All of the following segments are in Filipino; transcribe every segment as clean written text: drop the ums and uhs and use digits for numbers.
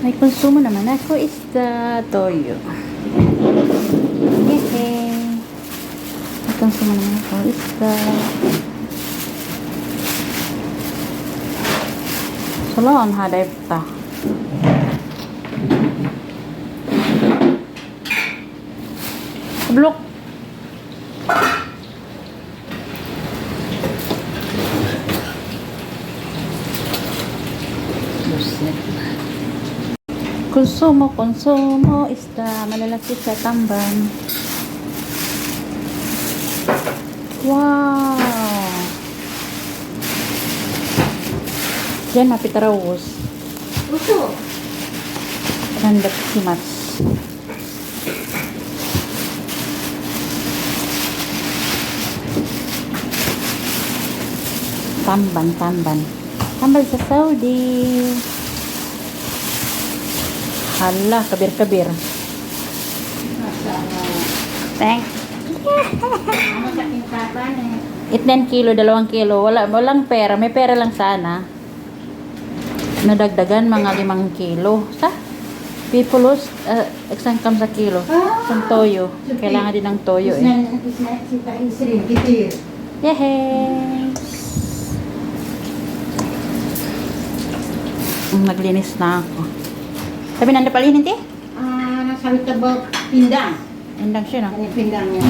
May konsumo naman ako isda, toyo. Hehe. May konsumo naman ako isda. Salon haday ta. Blok. Konsumo isda, malalaki sa tamban. Wow. Diyan napitarawos. Uso. Randak simas. Tamban. Tambal sa Saudi. Hala, kabir-kabir. Thanks. Ano sa kintaban eh. 10 kilo, 2 kilo. Walang pera. May pera lang sana. Nadagdagan mga 5 kilo. Sa? Pipulos, isang kam sa kilo. Isang toyo. Kailangan din ng toyo eh. Isrin, kitir. Yehey! Naglinis na ako. Sabi nanda palinin ti? Nasa tabak pindang. Indang siya no? Ano pindang niya?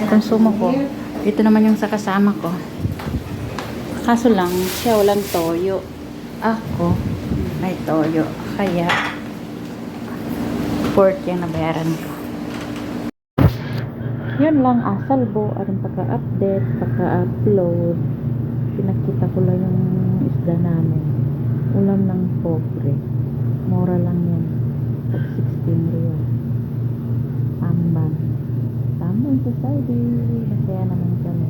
Konsumo ko. Ito naman yung sa kasama ko. Kaso lang, siya walang toyo. Ako, may toyo. Kaya, 40 yung nabayaran ko. Yun lang, asalbo. Anong pagka-update, pagka-upload. Pinakita ko lang yung isda namin. Ulam ng pobre. Mura lang yan. Pag 16 riyal. Tamban. Tamban sa Saudi. Masaya naman kami.